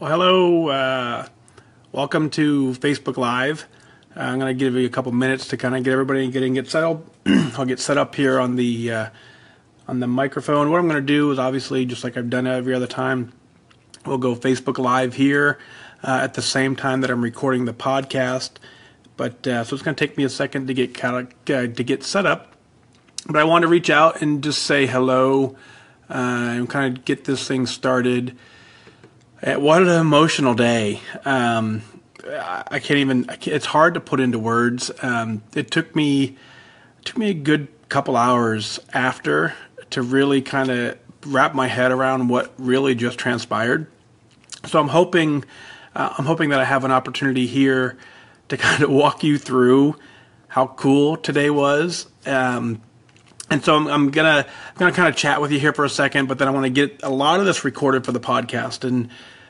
Well, hello. Welcome to Facebook Live. I'm going to give you a couple minutes to kind of get everybody get settled. I'll get set up here on the microphone. What I'm going to do is obviously, just like I've done every other time, we'll go Facebook Live here at the same time that I'm recording the podcast. But so it's going to take me a second to get set up. But I want to reach out and just say hello and kind of get this thing started. What an emotional day. I can't even, it's hard to put into words. It took me a good couple hours after to really kind of wrap my head around what really just transpired. So I'm hoping that I have an opportunity here to kind of walk you through how cool today was. And so I'm gonna kind of chat with you here for a second, but then I want to get a lot of this recorded for the podcast, and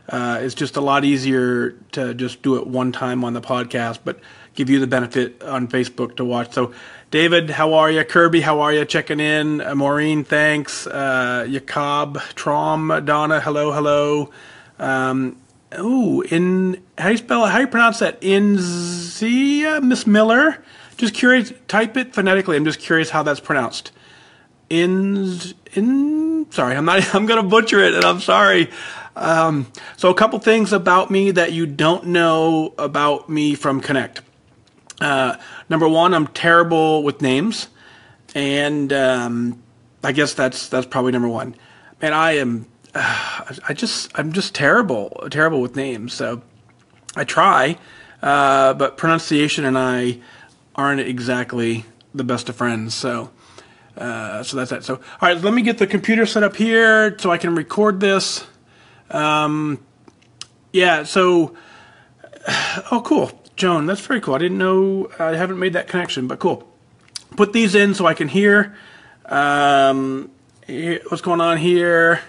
it's just a lot easier to just do it one time on the podcast, but give you the benefit on Facebook to watch. So, David, how are you? Kirby, how are you? Checking in. Maureen, thanks. Jacob, Trom, Donna, hello. How do you spell it? How do you pronounce that? Inzia, Miss Miller. Just curious, type it phonetically. I'm just curious how that's pronounced. Sorry, I'm going to butcher it, and I'm sorry. So a couple things about me that you don't know about me from Connect. Number one, I'm terrible with names, and I guess that's probably number one. And I'm just terrible with names. So I try, but pronunciation and I aren't exactly the best of friends. So that's that. So, all right, let me get the computer set up here so I can record this. Oh, cool. Joan, that's very cool. I didn't know, I haven't made that connection, but cool. Put these in so I can hear what's going on here.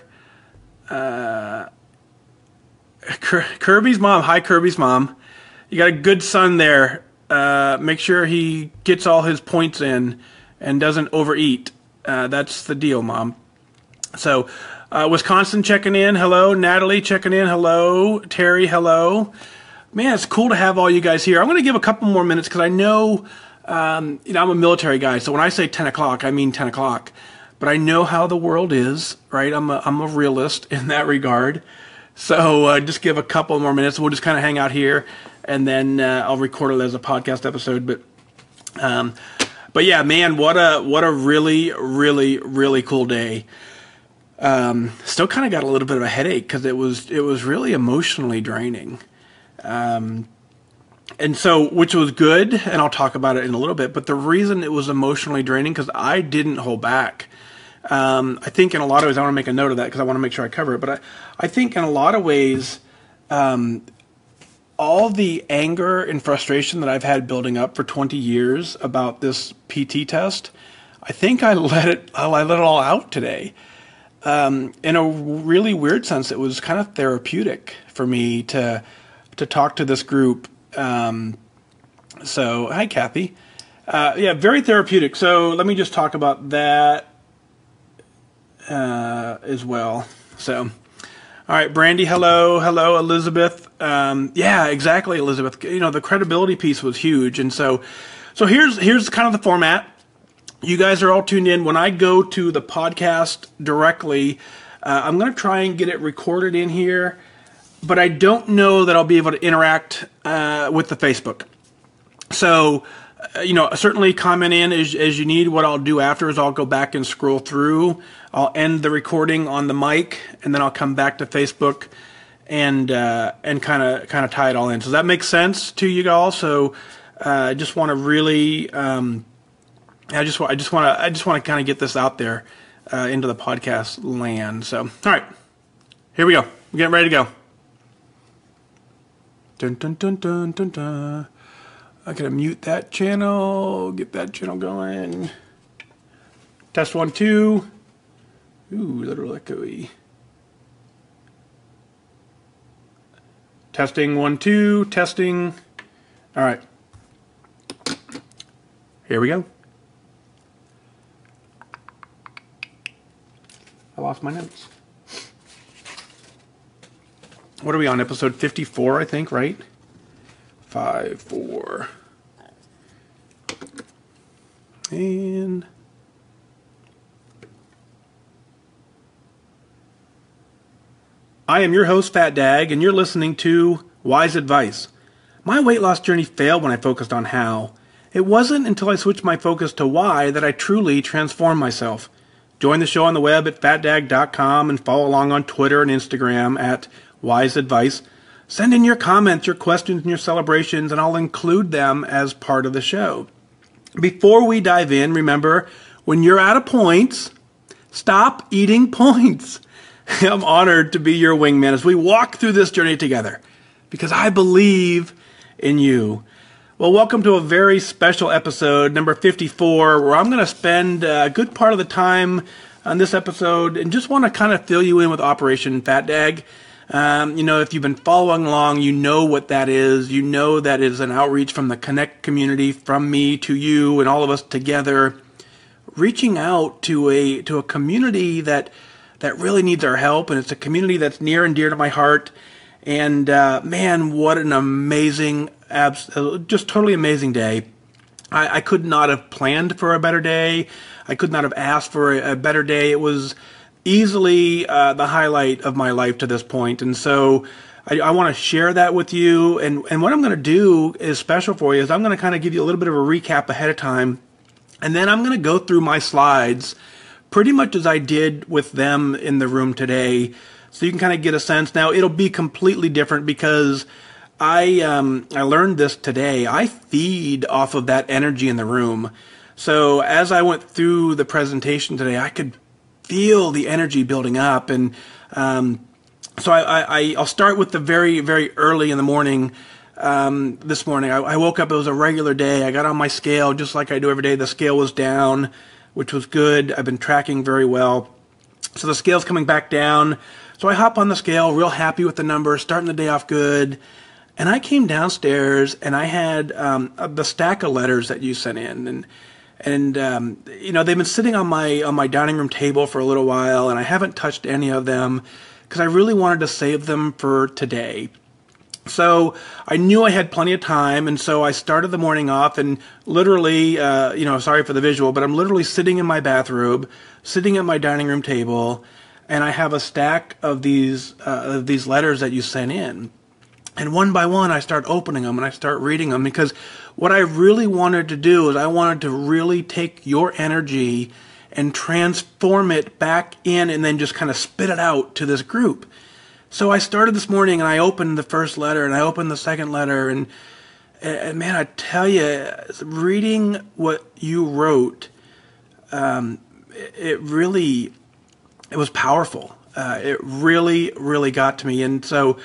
Kirby's mom. Hi, Kirby's mom. You got a good son there. Make sure he gets all his points in and doesn't overeat. That's the deal, Mom. So, Wisconsin checking in. Hello. Natalie checking in. Hello. Terry, hello. Man, it's cool to have all you guys here. I'm going to give a couple more minutes because I know, I'm a military guy. So when I say 10 o'clock, I mean 10 o'clock. But I know how the world is, right? I'm a realist in that regard. So just give a couple more minutes. We'll just kind of hang out here, and then I'll record it as a podcast episode. But yeah, man, what a really, really, really cool day. Still kind of got a little bit of a headache because it was really emotionally draining. And so, which was good, and I'll talk about it in a little bit, but the reason it was emotionally draining because I didn't hold back. I think in a lot of ways, I want to make a note of that because I want to make sure I cover it, but I think in a lot of ways, all the anger and frustration that I've had building up for 20 years about this PT test, I think I let it all out today. In a really weird sense, it was kind of therapeutic for me to talk to this group. So, hi, Kathy. Yeah, very therapeutic. So let me just talk about that as well. So, all right, Brandy, hello, Elizabeth. Yeah, exactly, Elizabeth. The credibility piece was huge, and so here's kind of the format. You guys are all tuned in. When I go to the podcast directly, I'm going to try and get it recorded in here, but I don't know that I'll be able to interact with the Facebook. So, certainly comment in as you need. What I'll do after is I'll go back and scroll through. I'll end the recording on the mic, and then I'll come back to Facebook and kind of tie it all in. So that makes sense to you all. So I just want to really, I just want to kind of get this out there into the podcast land. So all right, here we go. We're getting ready to go. Dun dun dun dun dun dun. I gotta mute that channel. Get that channel going. Test 1, 2. Ooh, a little echoey. Testing 1, 2. Testing. All right. Here we go. I lost my notes. what are we on? Episode 54, I think, right? 54. And I am your host, FatDag, and you're listening to Wise Advice. My weight loss journey failed when I focused on how. It wasn't until I switched my focus to why that I truly transformed myself. Join the show on the web at fatdag.com and follow along on Twitter and Instagram at Wise Advice. Send in your comments, your questions, and your celebrations, and I'll include them as part of the show. Before we dive in, remember, when you're out of points, stop eating points. I'm honored to be your wingman as we walk through this journey together because I believe in you. Well, welcome to a very special episode, number 54, where I'm going to spend a good part of the time on this episode and just want to kind of fill you in with Operation FatDag. If you've been following along, you know what that is. You know that is an outreach from the Connect community, from me to you and all of us together, reaching out to a community that really needs our help, and it's a community that's near and dear to my heart. And man, what an amazing, just totally amazing day. I could not have planned for a better day. I could not have asked for a better day. It was easily the highlight of my life to this point. And so I want to share that with you. And what I'm going to do is special for you is I'm going to kind of give you a little bit of a recap ahead of time. And then I'm going to go through my slides pretty much as I did with them in the room today. So you can kind of get a sense. Now, it'll be completely different because I learned this today. I feed off of that energy in the room. So as I went through the presentation today, I could feel the energy building up. And so I'll start with the very, very early in the morning. This morning, I woke up. It was a regular day. I got on my scale just like I do every day. The scale was down, which was good. I've been tracking very well. So the scale's coming back down. So I hop on the scale, real happy with the number, starting the day off good. And I came downstairs and I had the stack of letters that you sent in. And they've been sitting on my dining room table for a little while, and I haven't touched any of them because I really wanted to save them for today. So I knew I had plenty of time, and so I started the morning off and literally, sorry for the visual, but I'm literally sitting in my bathrobe, sitting at my dining room table, and I have a stack of these letters that you sent in. And one by one, I start opening them and I start reading them because what I really wanted to do is I wanted to really take your energy and transform it back in and then just kind of spit it out to this group. So I started this morning and I opened the first letter and I opened the second letter and man, I tell you, reading what you wrote, it was powerful. It really, really got to me. And so,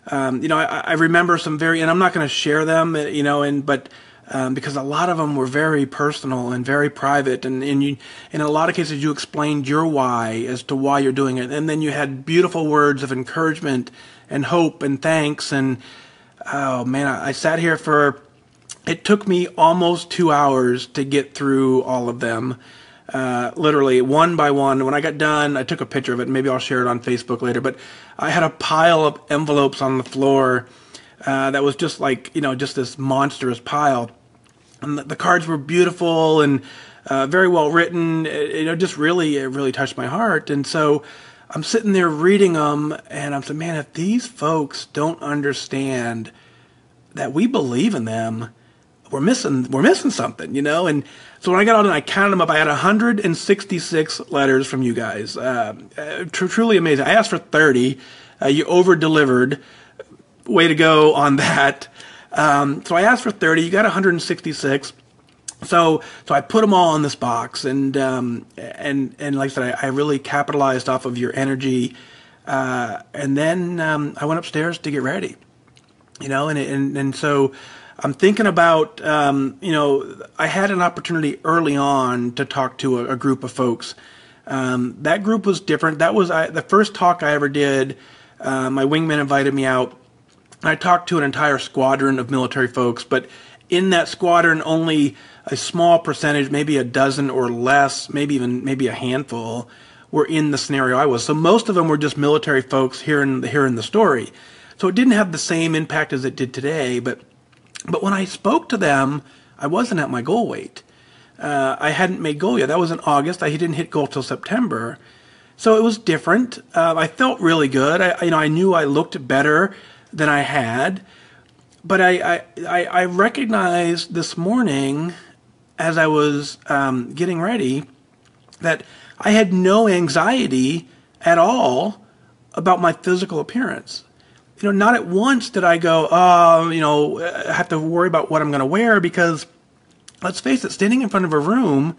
I remember some and I'm not going to share them, but because a lot of them were very personal and very private. And in a lot of cases, you explained your why as to why you're doing it. And then you had beautiful words of encouragement and hope and thanks. And, oh man, I sat here it took me almost 2 hours to get through all of them. Literally one by one. When I got done, I took a picture of it. Maybe I'll share it on Facebook later. But I had a pile of envelopes on the floor that was just like, just this monstrous pile. And the cards were beautiful and very well written. It really touched my heart. And so I'm sitting there reading them, and I'm saying, man, if these folks don't understand that we believe in them, we're missing something, And so when I got out and I counted them up, I had 166 letters from you guys. Truly amazing. I asked for 30. You over-delivered. Way to go on that. So I asked for 30. You got 166. So I put them all in this box, and like I said, I really capitalized off of your energy. And then I went upstairs to get ready. And so I'm thinking about, I had an opportunity early on to talk to a group of folks. That group was different. That was the first talk I ever did. My wingman invited me out. I talked to an entire squadron of military folks, but in that squadron, only a small percentage, maybe a dozen or less, maybe a handful, were in the scenario I was. So most of them were just military folks here in the story. So it didn't have the same impact as it did today, but when I spoke to them, I wasn't at my goal weight. I hadn't made goal yet. That was in August. I didn't hit goal till September. So it was different. I felt really good. I knew I looked better than I had. But I recognized this morning as I was getting ready that I had no anxiety at all about my physical appearance. Not at once did I go, I have to worry about what I'm going to wear, because let's face it, standing in front of a room,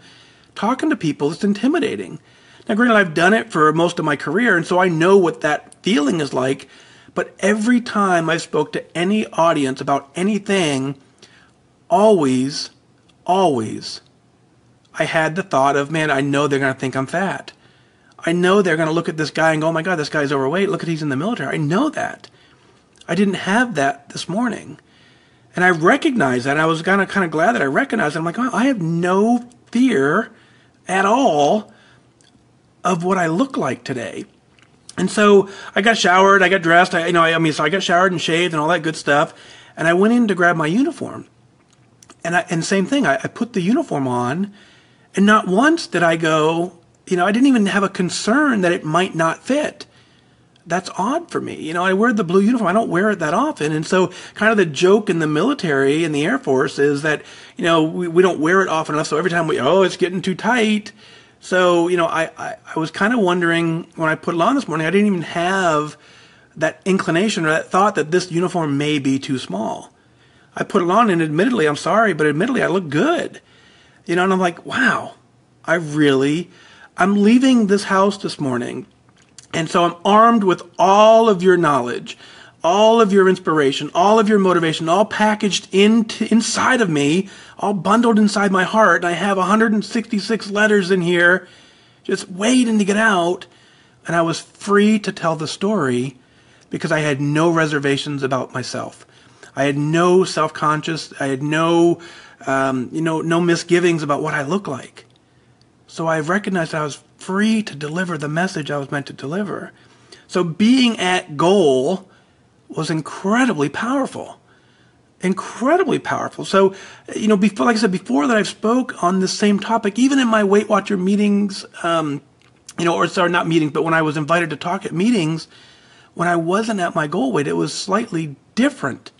talking to people, it's intimidating. Now, granted, I've done it for most of my career, and so I know what that feeling is like, but every time I spoke to any audience about anything, always, I had the thought of, man, I know they're going to think I'm fat. I know they're going to look at this guy and go, oh my God, this guy's overweight. Look at, he's in the military. I know that. I didn't have that this morning. And I recognized that. I was kind of glad that I recognized it. I'm like, oh, I have no fear at all of what I look like today. And so I got showered, I got dressed, so I got showered and shaved and all that good stuff. And I went in to grab my uniform. And same thing, I put the uniform on, and not once did I go, I didn't even have a concern that it might not fit. That's odd for me. I wear the blue uniform. I don't wear it that often. And so kind of the joke in the military and the Air Force is that, we don't wear it often enough. So every time it's getting too tight. So, I was kind of wondering when I put it on this morning, I didn't even have that inclination or that thought that this uniform may be too small. I put it on, and admittedly, I'm sorry, but admittedly I look good. And I'm like, wow, I'm leaving this house this morning. And so I'm armed with all of your knowledge, all of your inspiration, all of your motivation, all packaged inside of me, all bundled inside my heart. And I have 166 letters in here just waiting to get out. And I was free to tell the story because I had no reservations about myself. I had no self-conscious. I had no misgivings about what I look like. So I recognized I was free to deliver the message I was meant to deliver. So being at goal was incredibly powerful. Incredibly powerful. So, before, like I said, before that I've spoke on this same topic, even in my Weight Watcher meetings, not meetings, but when I was invited to talk at meetings, when I wasn't at my goal weight, it was slightly different.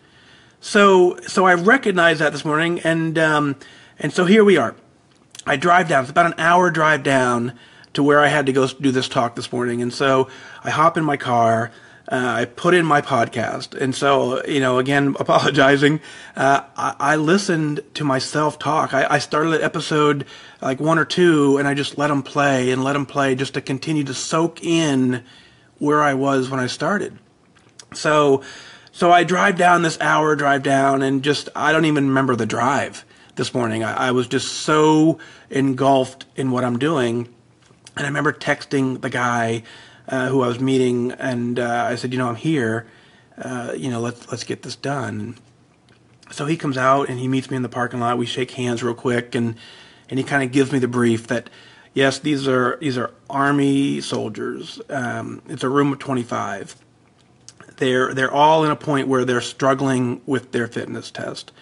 So I recognized that this morning, and so here we are. I drive down. It's about an hour drive down to where I had to go do this talk this morning. And so I hop in my car, I put in my podcast. And so, again, apologizing, I listened to myself talk. I started at episode like 1 or 2, and I just let them play just to continue to soak in where I was when I started. So I drive down this hour drive down, and I don't even remember the drive this morning. I was just so engulfed in what I'm doing. And I remember texting the guy who I was meeting, and I said, I'm here. Let's get this done. So he comes out and he meets me in the parking lot. We shake hands real quick, and he kind of gives me the brief that, yes, these are Army soldiers. It's a room of 25. They're all in a point where they're struggling with their fitness test.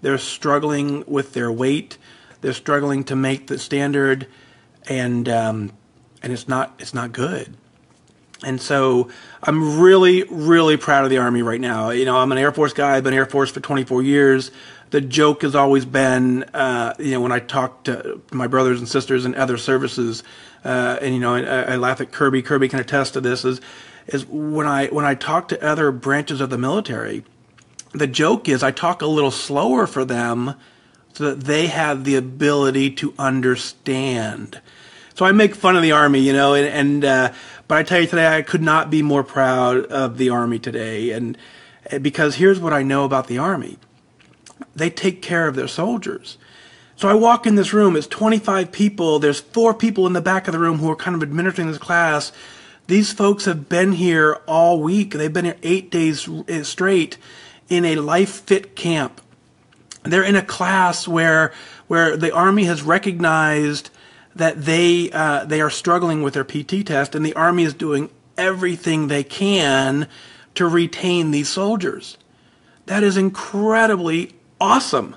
They're struggling with their weight. They're struggling to make the standard, and it's not good. And so I'm really, really proud of the Army right now. I'm an Air Force guy. I've been Air Force for 24 years. The joke has always been, when I talk to my brothers and sisters in other services, I laugh at Kirby. Kirby can attest to this. Is when I talk to other branches of the military, the joke is I talk a little slower for them so that they have the ability to understand. So I make fun of the Army, but I tell you today, I could not be more proud of the Army today. And because here's what I know about the Army. They take care of their soldiers. So I walk in this room, it's 25 people. There's 4 people in the back of the room who are kind of administering this class. These folks have been here all week. They've been here 8 days straight in a life fit camp. They're in a class where the Army has recognized that they are struggling with their PT test, and the Army is doing everything they can to retain these soldiers. That is incredibly awesome.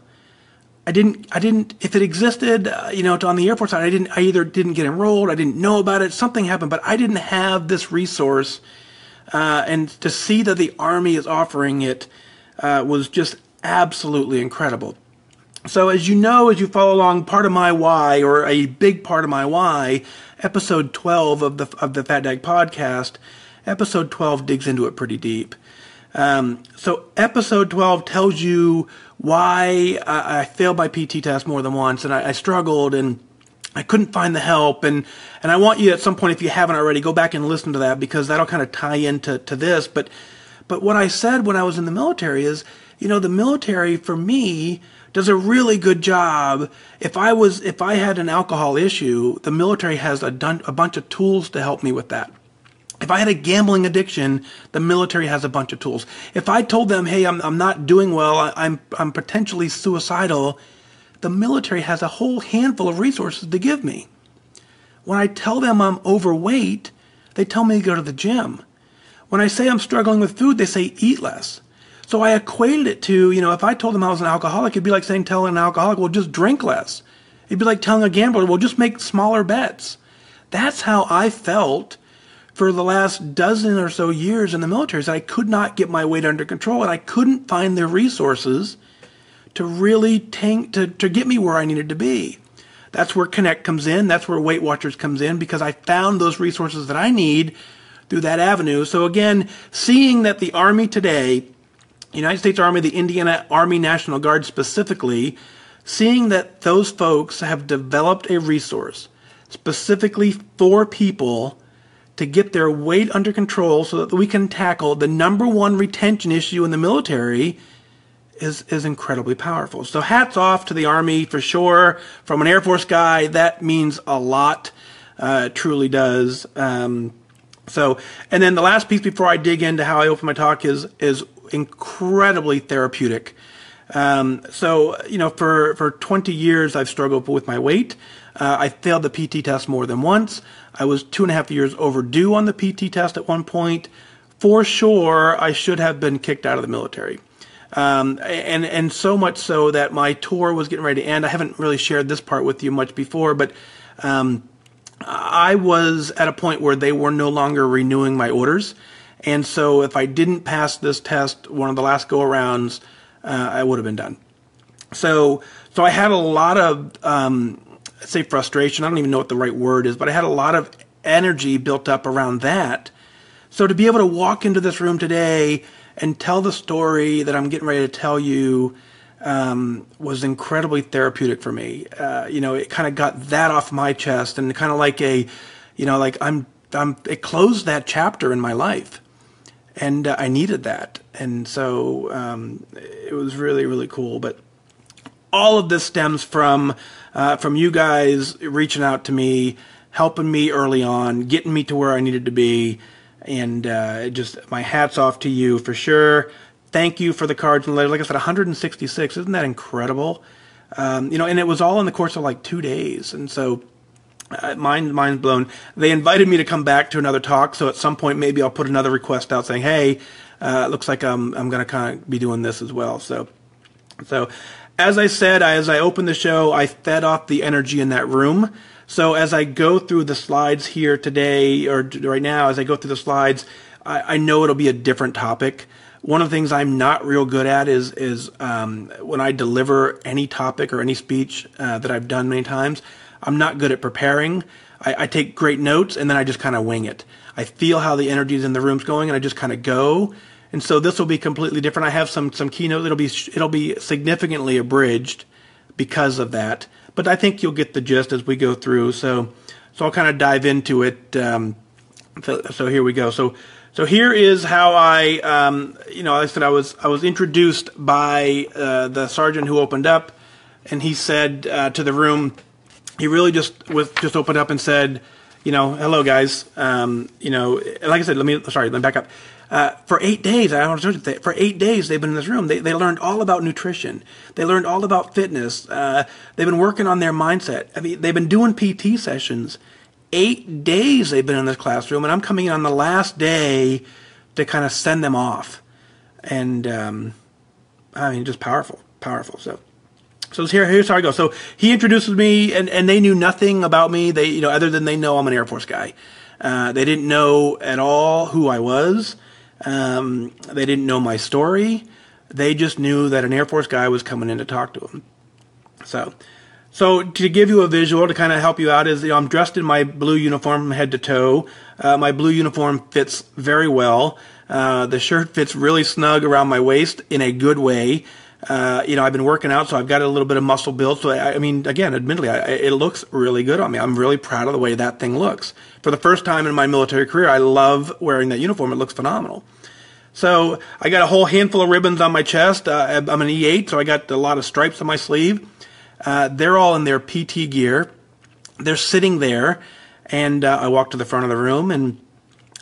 I didn't, if it existed, on the Air Force side, I either didn't get enrolled, I didn't know about it, something happened, but I didn't have this resource. And to see that the Army is offering it was just absolutely incredible. So as you know, as you follow along, part of my why, or a big part of my why, episode 12 of the FatDag podcast, episode 12 digs into it pretty deep. So episode 12 tells you why I failed my PT test more than once, and I struggled, and I couldn't find the help, and I want you at some point, if you haven't already, go back and listen to that, because that'll kind of tie into this. But what I said when I was in the military is, the military for me does a really good job. If I had an alcohol issue, the military has a bunch of tools to help me with that. If I had a gambling addiction, the military has a bunch of tools. If I told them, hey, I'm not doing well, I'm potentially suicidal, the military has a whole handful of resources to give me. When I tell them I'm overweight, they tell me to go to the gym. When I say I'm struggling with food, they say eat less. So I equated it to, if I told them I was an alcoholic, it'd be like telling an alcoholic, well, just drink less. It'd be like telling a gambler, well, just make smaller bets. That's how I felt for the last dozen or so years in the military, is that I could not get my weight under control, and I couldn't find the resources to really to get me where I needed to be. That's where Connect comes in. That's where Weight Watchers comes in, because I found those resources that I need through that avenue. So again, seeing that the Army today, United States Army, the Indiana Army National Guard specifically, seeing that those folks have developed a resource specifically for people to get their weight under control so that we can tackle the #1 retention issue in the military is incredibly powerful. So hats off to the Army for sure. From an Air Force guy, that means a lot. It truly does. And then the last piece before I dig into how I open my talk is incredibly therapeutic. For 20 years, I've struggled with my weight. I failed the PT test more than once. I was 2.5 years overdue on the PT test at one point. For sure, I should have been kicked out of the military. And so much so that my tour was getting ready to end. I haven't really shared this part with you much before, but I was at a point where they were no longer renewing my orders. And so if I didn't pass this test, one of the last go-arounds, I would have been done. So I had a lot of, say frustration. I don't even know what the right word is, but I had a lot of energy built up around that. So to be able to walk into this room today and tell the story that I'm getting ready to tell you was incredibly therapeutic for me. It kind of got that off my chest, and kind of like it closed that chapter in my life. And I needed that. And so it was really, really cool. But all of this stems from you guys reaching out to me, helping me early on, getting me to where I needed to be. And just my hat's off to you for sure. Thank you for the cards and letters. Like I said, 166. Isn't that incredible? And it was all in the course of like 2 days. And so mind blown. They invited me to come back to another talk, so at some point maybe I'll put another request out saying, hey, looks like I'm going to kind of be doing this as well. So as I said, as I opened the show, I fed off the energy in that room. So as I go through the slides here today, or right now, as I go through the slides, I know it'll be a different topic. One of the things I'm not real good at is when I deliver any topic or any speech that I've done many times, I'm not good at preparing. I take great notes, and then I just kind of wing it. I feel how the energy is in the room's going, and I just kind of go. And so this will be completely different. I have some keynote. It'll be significantly abridged because of that. But I think you'll get the gist as we go through. So I'll kind of dive into it. So here we go. So here is how I, I said I was introduced by the sergeant who opened up, and he said to the room, he really just opened up and said, hello guys. Like I said, let me back up. For 8 days, for 8 days they've been in this room. They learned all about nutrition. They learned all about fitness. They've been working on their mindset. I mean, they've been doing PT sessions. 8 days they've been in this classroom, and I'm coming in on the last day to kind of send them off. And I mean, just powerful. So here's how I go. So he introduces me, and they knew nothing about me. They, other than they know I'm an Air Force guy. They didn't know at all who I was. They didn't know my story. They just knew that an Air Force guy was coming in to talk to them. So to give you a visual to kind of help you out is, I'm dressed in my blue uniform from head to toe. My blue uniform fits very well. The shirt fits really snug around my waist in a good way. I've been working out, so I've got a little bit of muscle build. So, I mean, again, admittedly, it looks really good on me. I'm really proud of the way that thing looks. For the first time in my military career, I love wearing that uniform. It looks phenomenal. So I got a whole handful of ribbons on my chest. I'm an E8, so I got a lot of stripes on my sleeve. They're all in their PT gear. They're sitting there, and I walk to the front of the room, and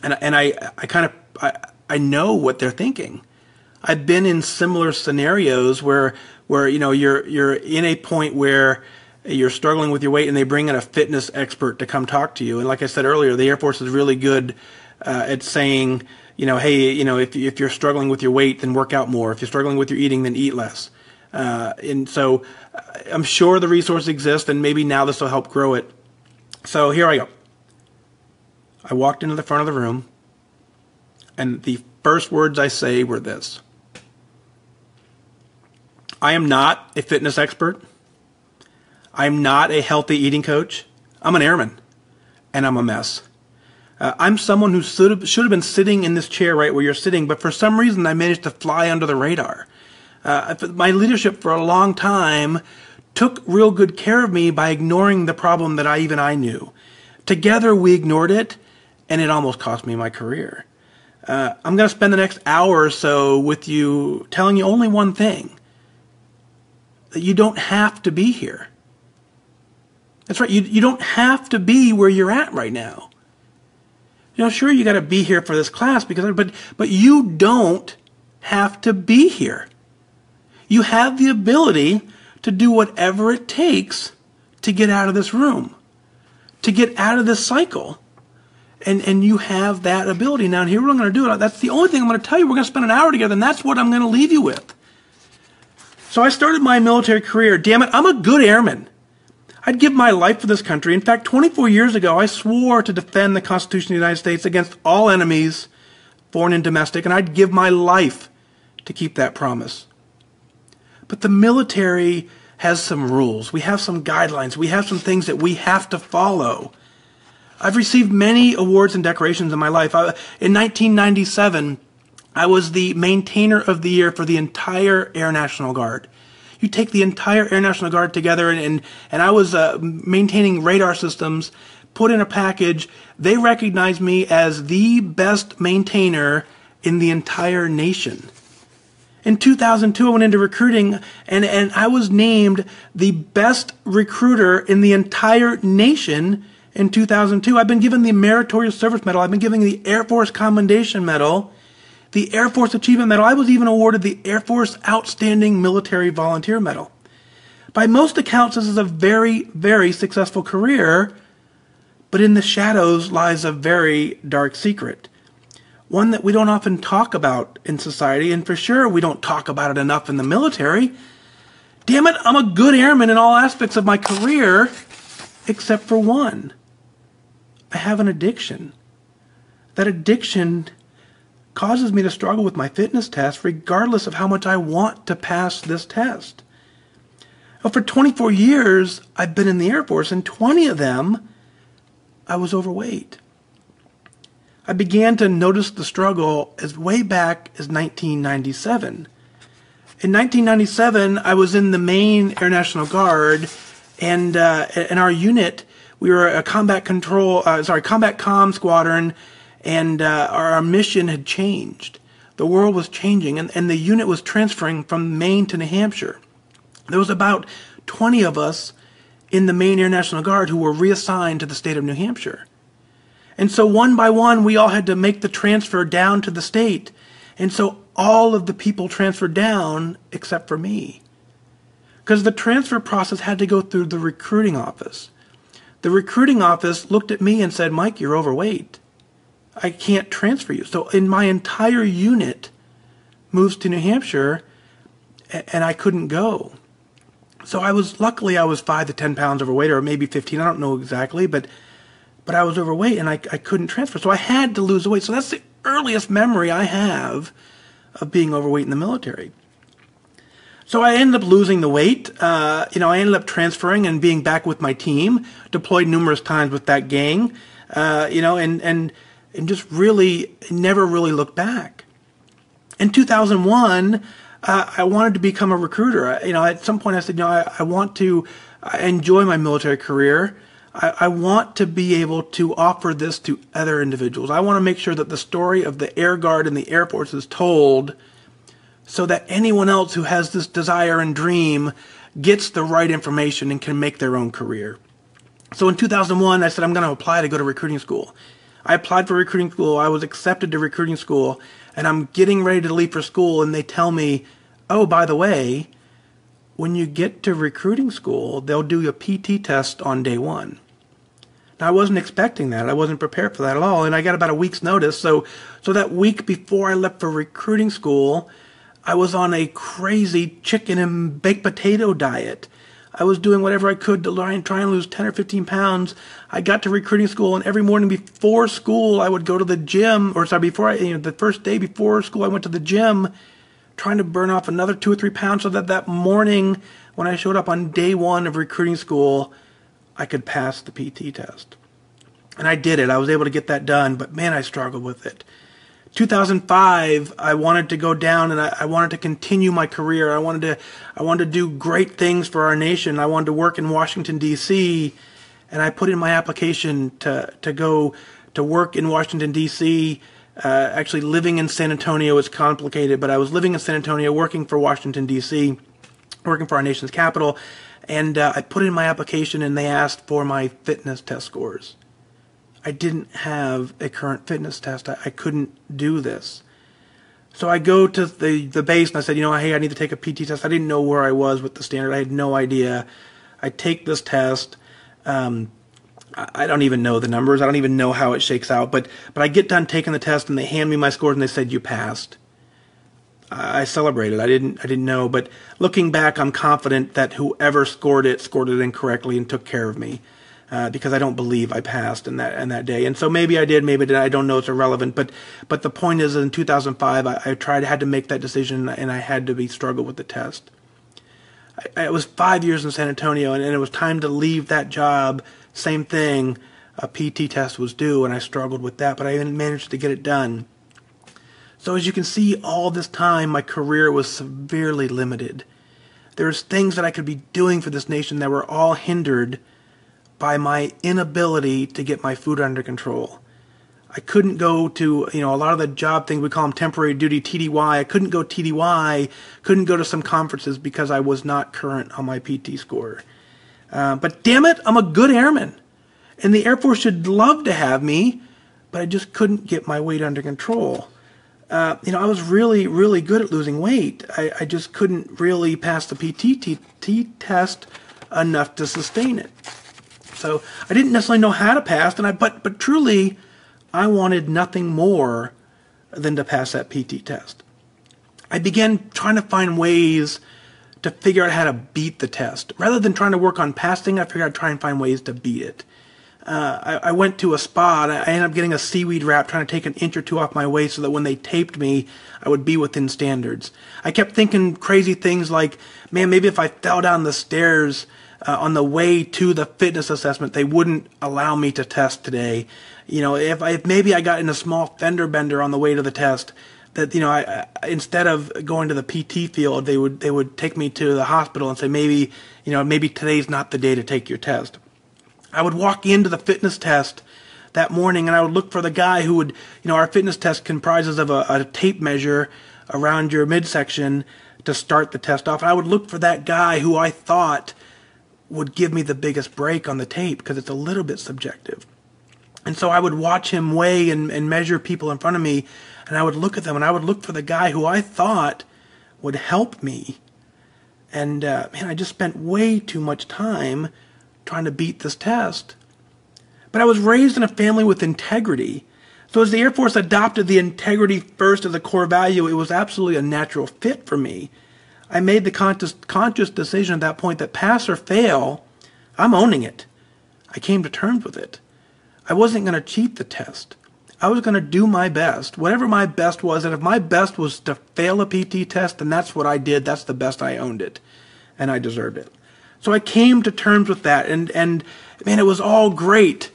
I know what they're thinking. I've been in similar scenarios where you're in a point where you're struggling with your weight, and they bring in a fitness expert to come talk to you. And like I said earlier, the Air Force is really good at saying, hey, if you're struggling with your weight, then work out more. If you're struggling with your eating, then eat less. And so I'm sure the resource exists, and maybe now this will help grow it. So here I go. I walked into the front of the room, and the first words I say were this: I am not a fitness expert. I'm not a healthy eating coach. I'm an airman, and I'm a mess. I'm someone who should have been sitting in this chair right where you're sitting, but for some reason I managed to fly under the radar. My leadership for a long time took real good care of me by ignoring the problem that I knew. Together we ignored it, and it almost cost me my career. I'm going to spend the next hour or so with you telling you only one thing: that you don't have to be here. That's right. You don't have to be where you're at right now. Sure, you got to be here for this class, but you don't have to be here. You have the ability to do whatever it takes to get out of this room, to get out of this cycle. And you have that ability. Now, and here what I'm going to do, that's the only thing I'm going to tell you. We're going to spend an hour together, and that's what I'm going to leave you with. So I started my military career. Damn it, I'm a good airman. I'd give my life for this country. In fact, 24 years ago, I swore to defend the Constitution of the United States against all enemies, foreign and domestic, and I'd give my life to keep that promise. But the military has some rules. We have some guidelines. We have some things that we have to follow. I've received many awards and decorations in my life. In 1997, I was the Maintainer of the Year for the entire Air National Guard. You take the entire Air National Guard together, and I was maintaining radar systems, put in a package. They recognized me as the best maintainer in the entire nation. In 2002, I went into recruiting, and I was named the best recruiter in the entire nation in 2002. I've been given the Meritorious Service Medal. I've been given the Air Force Commendation Medal, the Air Force Achievement Medal. I was even awarded the Air Force Outstanding Military Volunteer Medal. By most accounts, this is a very, very successful career, but in the shadows lies a very dark secret. One that we don't often talk about in society, and for sure we don't talk about it enough in the military. Damn it, I'm a good airman in all aspects of my career, except for one. I have an addiction. That addiction causes me to struggle with my fitness test regardless of how much I want to pass this test. Well, for 24 years, I've been in the Air Force, and 20 of them, I was overweight. I began to notice the struggle as way back as 1997. In 1997, I was in the Maine Air National Guard, and in our unit, we were a combat comm squadron, and our mission had changed. The world was changing, and the unit was transferring from Maine to New Hampshire. There was about 20 of us in the Maine Air National Guard who were reassigned to the state of New Hampshire. And so one by one, we all had to make the transfer down to the state. And so all of the people transferred down except for me. Because the transfer process had to go through the recruiting office. The recruiting office looked at me and said, "Mike, you're overweight." I can't transfer you. So in my entire unit moves to New Hampshire, and I couldn't go. So luckily I was 5 to 10 pounds overweight, or maybe 15, I don't know exactly, but I was overweight and I couldn't transfer. So I had to lose weight. So that's the earliest memory I have of being overweight in the military. So I ended up losing the weight. I ended up transferring and being back with my team, deployed numerous times with that gang, and just really never really looked back. In 2001, I wanted to become a recruiter. At some point I said, I want to enjoy my military career. I want to be able to offer this to other individuals. I want to make sure that the story of the Air Guard and the Air Force is told so that anyone else who has this desire and dream gets the right information and can make their own career. So in 2001, I said, I'm going to apply to go to recruiting school. I applied for recruiting school. I was accepted to recruiting school, and I'm getting ready to leave for school, and they tell me, oh, by the way, when you get to recruiting school, they'll do a PT test on day one. Now, I wasn't expecting that. I wasn't prepared for that at all, and I got about a week's notice. So that week before I left for recruiting school, I was on a crazy chicken and baked potato diet. I was doing whatever I could to try and lose 10 or 15 pounds. I got to recruiting school, and every morning before school, I would go to the gym, the first day before school, I went to the gym, trying to burn off another 2 or 3 pounds so that morning, when I showed up on day one of recruiting school, I could pass the PT test. And I did it. I was able to get that done, but man, I struggled with it. 2005, I wanted to go down, and I wanted to continue my career. I wanted to do great things for our nation. I wanted to work in Washington, D.C., and I put in my application to go to work in Washington, D.C., actually living in San Antonio is complicated, but I was living in San Antonio, working for Washington, D.C., working for our nation's capital, and I put in my application, and they asked for my fitness test scores. I didn't have a current fitness test. I couldn't do this. So I go to the base, and I said, hey, I need to take a PT test. I didn't know where I was with the standard. I had no idea. I take this test. I don't even know the numbers. I don't even know how it shakes out. But I get done taking the test, and they hand me my scores, and they said, you passed. I celebrated. I didn't know. But looking back, I'm confident that whoever scored it incorrectly and took care of me. Because I don't believe I passed in that day. And so maybe I did, maybe I didn't. I don't know. It's irrelevant. But the point is, in 2005, I had to make that decision, and I had to struggle with the test. I was 5 years in San Antonio, and it was time to leave that job. Same thing. A PT test was due, and I struggled with that, but I managed to get it done. So as you can see, all this time, my career was severely limited. There's things that I could be doing for this nation that were all hindered by my inability to get my food under control. I couldn't go to, a lot of the job things, we call them temporary duty, TDY. I couldn't go TDY, couldn't go to some conferences because I was not current on my PT score. But damn it, I'm a good airman. And the Air Force should love to have me, but I just couldn't get my weight under control. I was really, really good at losing weight. I just couldn't really pass the PT test enough to sustain it. So I didn't necessarily know how to pass, but truly, I wanted nothing more than to pass that PT test. I began trying to find ways to figure out how to beat the test. Rather than trying to work on passing, I figured I'd try and find ways to beat it. I went to a spa, and I ended up getting a seaweed wrap, trying to take an inch or two off my waist so that when they taped me, I would be within standards. I kept thinking crazy things like, man, maybe if I fell down the stairs on the way to the fitness assessment, they wouldn't allow me to test today. If maybe I got in a small fender bender on the way to the test, that I instead of going to the PT field, they would take me to the hospital and say maybe today's not the day to take your test. I would walk into the fitness test that morning, and I would look for the guy who would, our fitness test comprises of a tape measure around your midsection to start the test off. And I would look for that guy who I thought would give me the biggest break on the tape, because it's a little bit subjective. And so I would watch him weigh and measure people in front of me, and I would look at them, and I would look for the guy who I thought would help me. And I just spent way too much time trying to beat this test. But I was raised in a family with integrity. So as the Air Force adopted the integrity first as a core value, it was absolutely a natural fit for me. I made the conscious decision at that point that pass or fail, I'm owning it. I came to terms with it. I wasn't going to cheat the test. I was going to do my best, whatever my best was, and if my best was to fail a PT test, then that's what I did. That's the best. I owned it, and I deserved it. So I came to terms with that, and man, it was all great,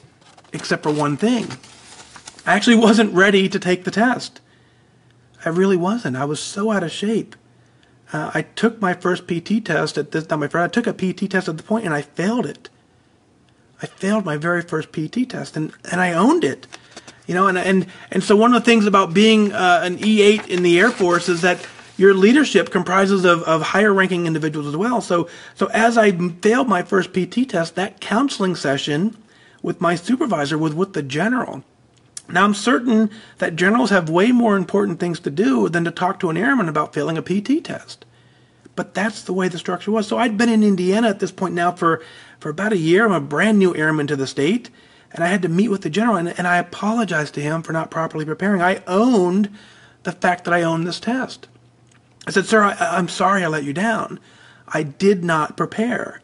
except for one thing. I actually wasn't ready to take the test. I really wasn't. I was so out of shape. I took my first PT test at this time. I took a PT test at the point, and I failed it. I failed my very first PT test, and I owned it. You know, and so one of the things about being an E8 in the Air Force is that your leadership comprises of higher ranking individuals as well. So as I failed my first PT test, that counseling session with my supervisor was with the general. Now, I'm certain that generals have way more important things to do than to talk to an airman about failing a PT test. But that's the way the structure was. So I'd been in Indiana at this point now for about a year. I'm a brand new airman to the state, and I had to meet with the general, and I apologized to him for not properly preparing. I owned the fact that I owned this test. I said, sir, I'm sorry I let you down. I did not prepare.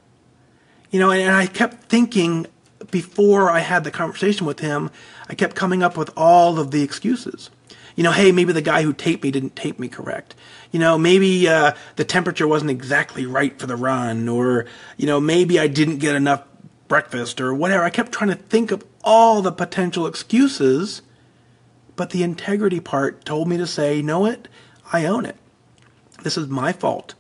You know, and I kept thinking before I had the conversation with him, I kept coming up with all of the excuses. You know, hey, maybe the guy who taped me didn't tape me correct. You know, maybe the temperature wasn't exactly right for the run, or, you know, maybe I didn't get enough breakfast or whatever. I kept trying to think of all the potential excuses, but the integrity part told me to say, you know what? I own it. This is my fault.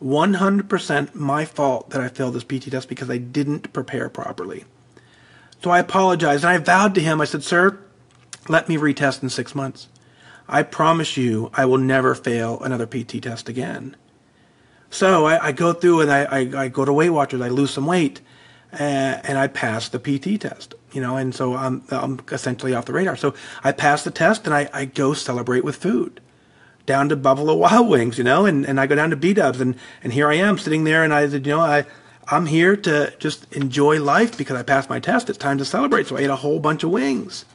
100% my fault that I failed this PT test because I didn't prepare properly. So I apologized, and I vowed to him, I said, sir, let me retest in 6 months. I promise you I will never fail another PT test again. So I go through and I go to Weight Watchers, I lose some weight, and I pass the PT test. You know, and so I'm essentially off the radar. So I pass the test, and I go celebrate with food. Down to Buffalo Wild Wings, you know, and I go down to B-Dubs, and here I am sitting there, and I said, you know, I'm here to just enjoy life because I passed my test. It's time to celebrate. So I ate a whole bunch of wings.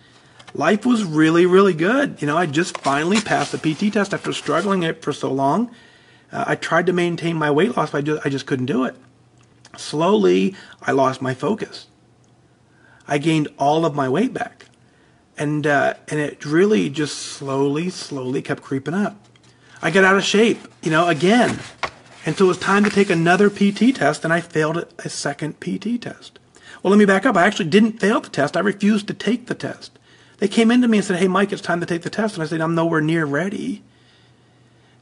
Life was really, really good. You know, I just finally passed the PT test after struggling it for so long. I tried to maintain my weight loss, but I just couldn't do it. Slowly, I lost my focus. I gained all of my weight back. And it really just slowly kept creeping up. I got out of shape, you know, again. And so it was time to take another PT test, and I failed a second PT test. Well, let me back up. I actually didn't fail the test. I refused to take the test. They came into me and said, hey, Mike, it's time to take the test. And I said, I'm nowhere near ready.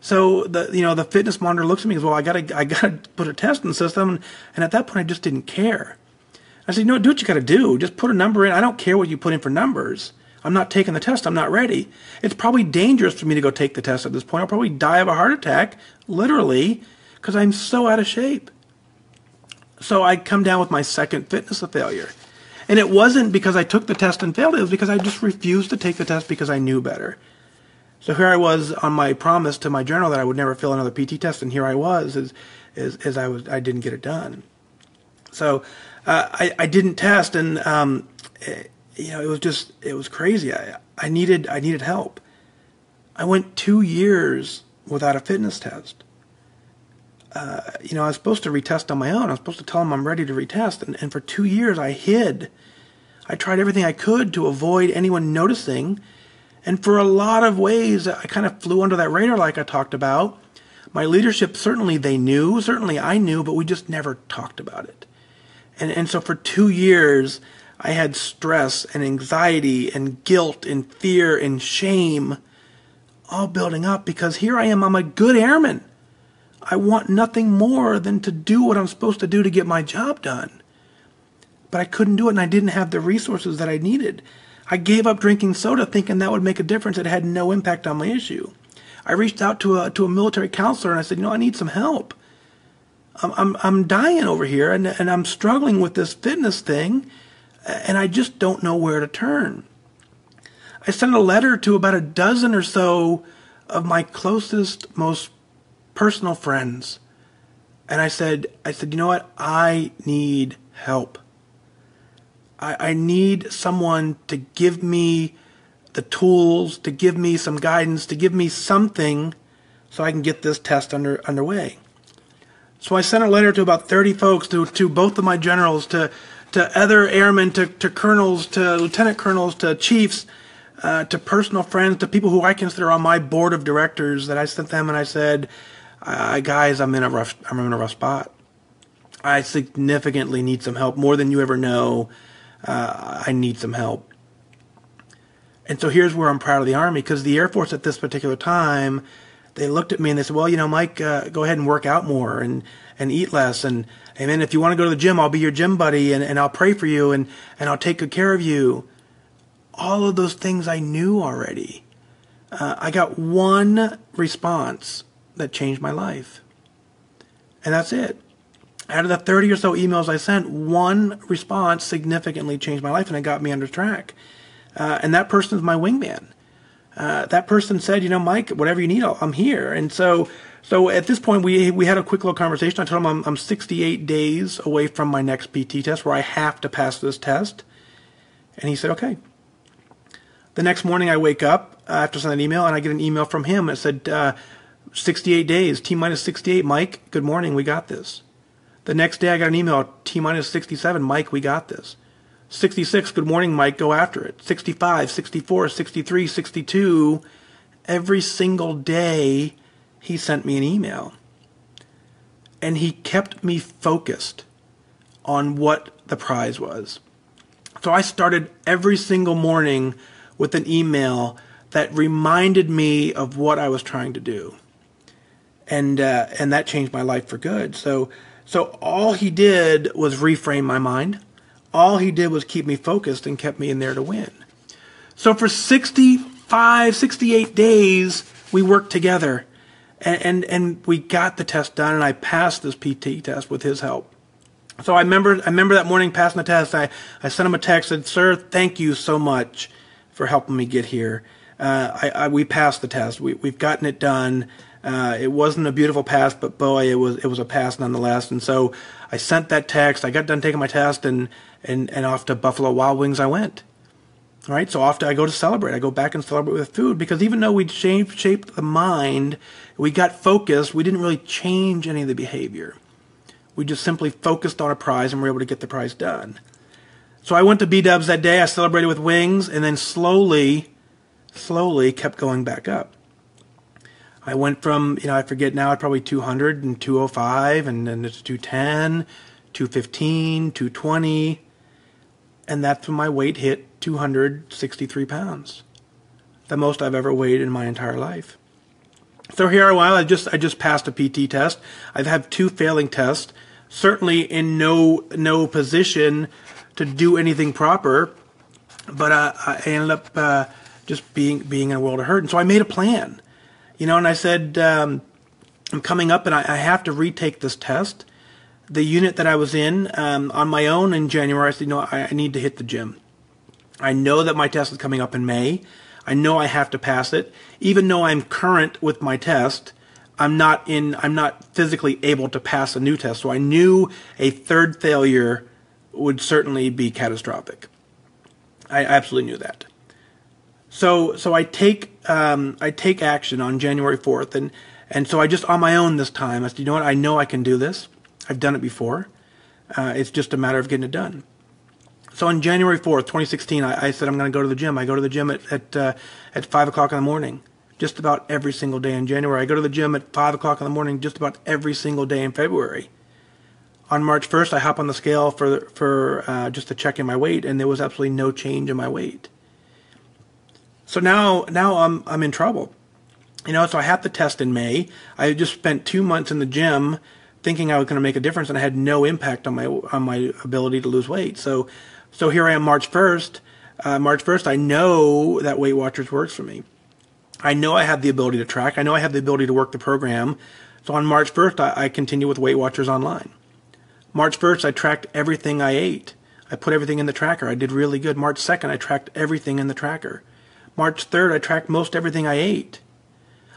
So the fitness monitor looks at me and goes, well, I gotta put a test in the system. And at that point, I just didn't care. I said, no, do what you got to do. Just put a number in. I don't care what you put in for numbers. I'm not taking the test. I'm not ready. It's probably dangerous for me to go take the test at this point. I'll probably die of a heart attack, literally, because I'm so out of shape. So I come down with my second fitness failure. And it wasn't because I took the test and failed. It was because I just refused to take the test because I knew better. So here I was on my promise to my general that I would never fail another PT test, and here I was as I didn't get it done. So I didn't test, and you know, it was crazy. I needed help. I went 2 years without a fitness test. You know, I was supposed to retest on my own. I was supposed to tell them I'm ready to retest, and for 2 years I hid. I tried everything I could to avoid anyone noticing, and for a lot of ways I kind of flew under that radar like I talked about. My leadership, certainly they knew, certainly I knew, but we just never talked about it. And so for 2 years I had stress and anxiety and guilt and fear and shame all building up because here I am, I'm a good airman. I want nothing more than to do what I'm supposed to do to get my job done. But I couldn't do it, and I didn't have the resources that I needed. I gave up drinking soda thinking that would make a difference. It had no impact on my issue. I reached out to a military counselor, and I said, you know, I need some help. I'm dying over here, and I'm struggling with this fitness thing, and I just don't know where to turn. I sent a letter to about a dozen or so of my closest, most personal friends, and I said, you know what? I need help. I need someone to give me the tools, to give me some guidance, to give me something so I can get this test underway. So I sent a letter to about 30 folks, to both of my generals, to other airmen, to colonels, to lieutenant colonels, to chiefs, to personal friends, to people who I consider on my board of directors, that I sent them and I said, guys, I'm in a rough spot. I significantly need some help, more than you ever know. I need some help. And so here's where I'm proud of the Army, because the Air Force at this particular time, they looked at me and they said, well, Mike, go ahead and work out more and eat less. And then if you want to go to the gym, I'll be your gym buddy and I'll pray for you and I'll take good care of you. All of those things I knew already. I got one response that changed my life. And that's it. Out of the 30 or so emails I sent, one response significantly changed my life and it got me under track. And that person is my wingman. That person said, Mike, whatever you need, I'm here. And so at this point, we had a quick little conversation. I told him I'm 68 days away from my next PT test where I have to pass this test. And he said, okay. The next morning I wake up after sending an email and I get an email from him. It said, 68 days, T-minus 68, Mike, good morning, we got this. The next day I got an email, T-minus 67, Mike, we got this. 66, good morning, Mike, go after it. 65, 64, 63, 62. Every single day he sent me an email. And he kept me focused on what the prize was. So I started every single morning with an email that reminded me of what I was trying to do. And that changed my life for good. So all he did was reframe my mind. All he did was keep me focused and kept me in there to win. So for 65, 68 days, we worked together. And we got the test done, and I passed this PT test with his help. So I remember that morning passing the test. I sent him a text, said, sir, thank you so much for helping me get here. We passed the test. We've gotten it done. It wasn't a beautiful pass, but boy, it was a pass nonetheless. And so I sent that text. I got done taking my test, and off to Buffalo Wild Wings I went. All right, so I go to celebrate. I go back and celebrate with food, because even though we'd shaped the mind, we got focused, we didn't really change any of the behavior. We just simply focused on a prize and were able to get the prize done. So I went to B-dubs that day. I celebrated with wings, and then slowly kept going back up. I went from, I forget now, probably 200 and 205, and then it's 210, 215, 220, and that's when my weight hit 263 pounds, the most I've ever weighed in my entire life. So here a while, I just passed a PT test. I've had 2 failing tests, certainly in no position to do anything proper, but I ended up just being in a world of hurt. And so I made a plan. And I said, I'm coming up and I have to retake this test. The unit that I was in on my own in January, I said, I need to hit the gym. I know that my test is coming up in May. I know I have to pass it. Even though I'm current with my test, I'm not physically able to pass a new test. So I knew a third failure would certainly be catastrophic. I absolutely knew that. So I take action on January 4th, and so I just on my own this time. I said, I know I can do this. I've done it before. It's just a matter of getting it done. So on January 4th, 2016, I said I'm going to go to the gym. I go to the gym at 5 o'clock in the morning, just about every single day in January. I go to the gym at 5 o'clock in the morning, just about every single day in February. On March 1st, I hop on the scale for just to check in my weight, and there was absolutely no change in my weight. So now I'm in trouble. So I had the test in May. I just spent 2 months in the gym thinking I was going to make a difference, and I had no impact on my ability to lose weight. So here I am March 1st. March 1st, I know that Weight Watchers works for me. I know I have the ability to track. I know I have the ability to work the program. So on March 1st, I continue with Weight Watchers online. March 1st, I tracked everything I ate. I put everything in the tracker. I did really good. March 2nd, I tracked everything in the tracker. March 3rd, I tracked most everything I ate.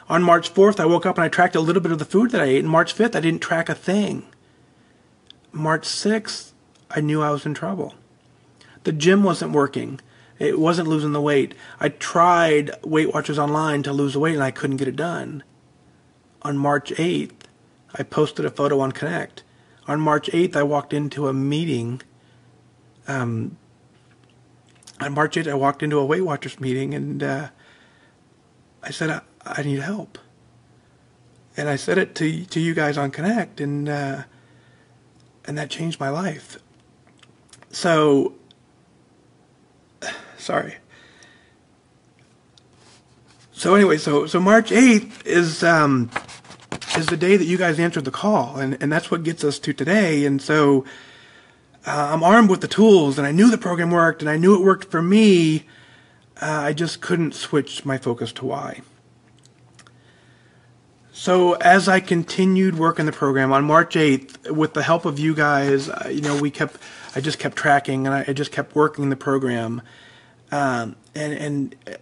On March 4th, I woke up and I tracked a little bit of the food that I ate. And March 5th, I didn't track a thing. March 6th, I knew I was in trouble. The gym wasn't working. It wasn't losing the weight. I tried Weight Watchers Online to lose the weight, and I couldn't get it done. On March 8th, I posted a photo on Connect. On March 8th, I walked into a meeting. On March 8th, I walked into a Weight Watchers meeting, and I said, I need help. And I said it to you guys on Connect, and that changed my life. So, sorry. So anyway, so March 8th is the day that you guys answered the call, and that's what gets us to today. And so I'm armed with the tools, and I knew the program worked, and I knew it worked for me. I just couldn't switch my focus to why. So as I continued working the program on March 8th, with the help of you guys, I just kept tracking, and I just kept working the program, and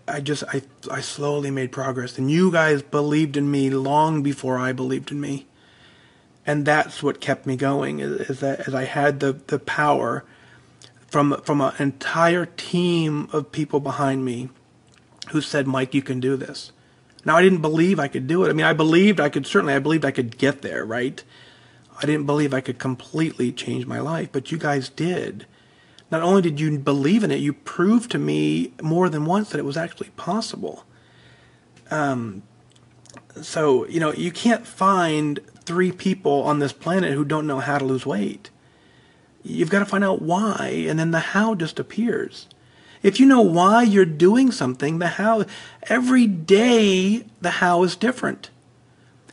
I slowly made progress. And you guys believed in me long before I believed in me, and that's what kept me going. Is that as I had the power from an entire team of people behind me who said, "Mike, you can do this." Now, I didn't believe I could do it. I mean, I believed I could get there, right? I didn't believe I could completely change my life, but you guys did. Not only did you believe in it, you proved to me more than once that it was actually possible. So, you can't find 3 people on this planet who don't know how to lose weight. You've got to find out why, and then the how just appears. If you know why you're doing something, the how, every day the how is different.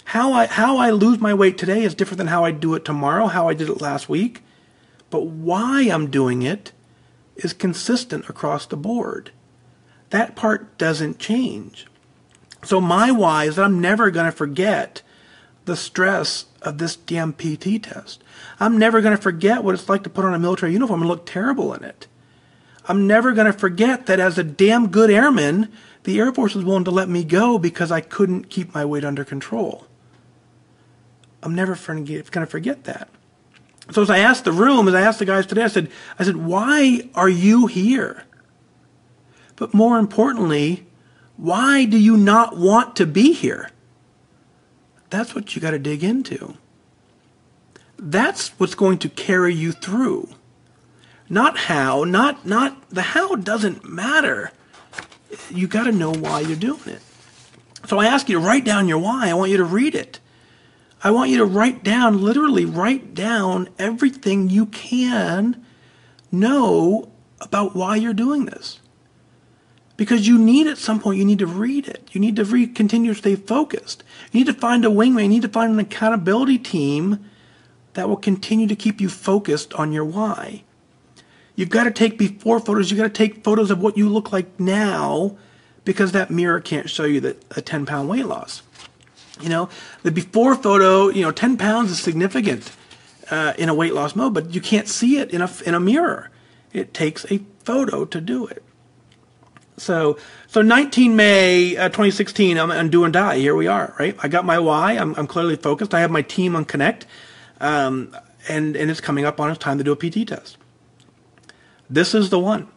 How I lose my weight today is different than how I do it tomorrow, how I did it last week. But why I'm doing it is consistent across the board. That part doesn't change. So my why is that I'm never going to forget the stress of this damn PT test. I'm never going to forget what it's like to put on a military uniform and look terrible in it. I'm never going to forget that as a damn good airman, the Air Force was willing to let me go because I couldn't keep my weight under control. I'm never going to forget that. So as I asked the room, as I asked the guys today, I said, why are you here? But more importantly, why do you not want to be here? That's what you got to dig into. That's what's going to carry you through. Not how, not the how doesn't matter. You got to know why you're doing it. So I ask you to write down your why. I want you to read it. I want you to literally write down everything you can know about why you're doing this. Because you need, at some point, you need to read it. You need to continue to stay focused. You need to find a wingman. You need to find an accountability team that will continue to keep you focused on your why. You've got to take before photos. You've got to take photos of what you look like now, because that mirror can't show you a 10-pound weight loss. The before photo, 10 pounds is significant in a weight loss mode, but you can't see it in a mirror. It takes a photo to do it. So 19 May 2016, I'm do and die. Here we are, right? I got my why. I'm clearly focused. I have my team on Connect, and it's coming up on its time to do a PT test. This is the one.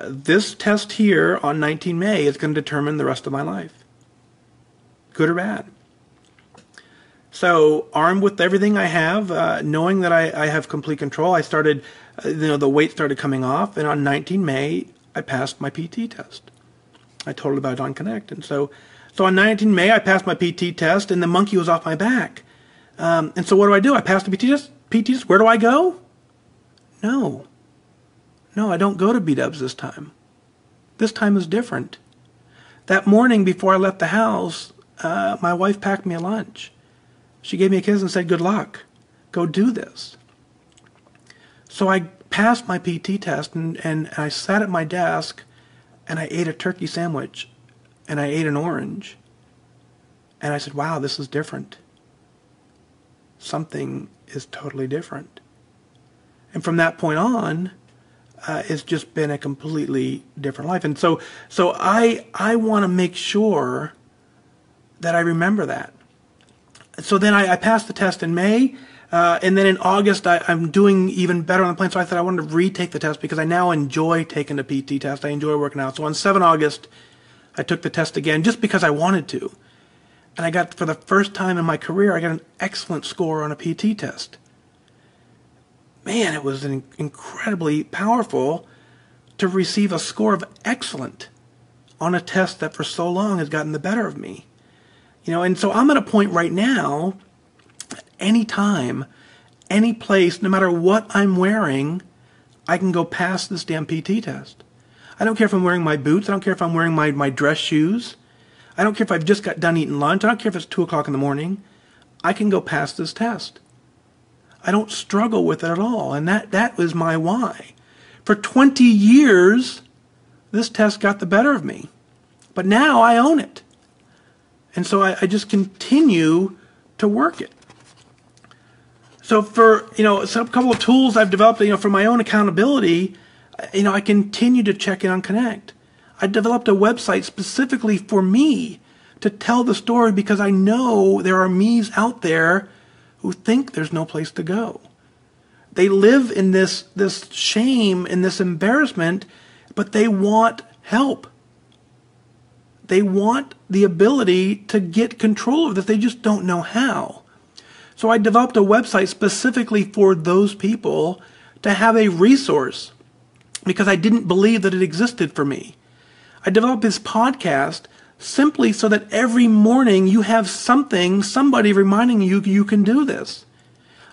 This test here on 19 May is going to determine the rest of my life, good or bad. So armed with everything I have, knowing that I have complete control, I started, the weight started coming off, and on 19 May, I passed my PT test. I told about it on Connect. And so on 19 May, I passed my PT test, and the monkey was off my back. And so what do? I passed the PT test. Where do I go? No, I don't go to B-dubs this time. This time is different. That morning before I left the house, my wife packed me a lunch. She gave me a kiss and said, "Good luck. Go do this." So I passed my PT test, and I sat at my desk, and I ate a turkey sandwich, and I ate an orange. And I said, wow, this is different. Something is totally different. And from that point on, it's just been a completely different life. And so I want to make sure that I remember that. So then I passed the test in May. And then in August, I'm doing even better on the plan. So I thought I wanted to retake the test because I now enjoy taking the PT test. I enjoy working out. So on 7 August, I took the test again just because I wanted to. And I got, for the first time in my career, I got an excellent score on a PT test. Man, it was incredibly powerful to receive a score of excellent on a test that for so long has gotten the better of me. And so I'm at a point right now, any time, any place, no matter what I'm wearing, I can go past this damn PT test. I don't care if I'm wearing my boots. I don't care if I'm wearing my dress shoes. I don't care if I've just got done eating lunch. I don't care if it's 2 o'clock in the morning. I can go past this test. I don't struggle with it at all. And that was my why. For 20 years, this test got the better of me. But now I own it. And so I just continue to work it. So for, a couple of tools I've developed, for my own accountability, I continue to check in on Connect. I developed a website specifically for me to tell the story because I know there are me's out there who think there's no place to go. They live in this shame and this embarrassment, but they want help. They want the ability to get control of this. They just don't know how. So I developed a website specifically for those people to have a resource because I didn't believe that it existed for me. I developed this podcast simply so that every morning you have somebody reminding you you can do this.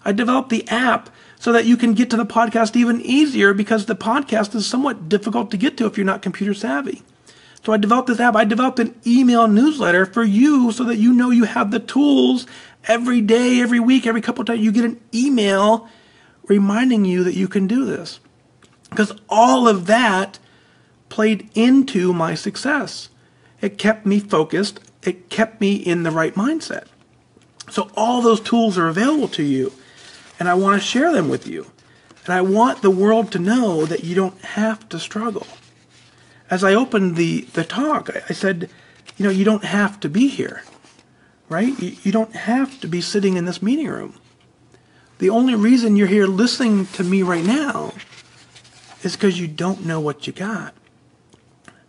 I developed the app so that you can get to the podcast even easier because the podcast is somewhat difficult to get to if you're not computer savvy. So I developed this app. I developed an email newsletter for you so that you have the tools every day, every week, every couple of times. You get an email reminding you that you can do this. Because all of that played into my success. It kept me focused. It kept me in the right mindset. So all those tools are available to you. And I want to share them with you. And I want the world to know that you don't have to struggle. As I opened the talk, I said, you don't have to be here, right? You don't have to be sitting in this meeting room. The only reason you're here listening to me right now is because you don't know what you got.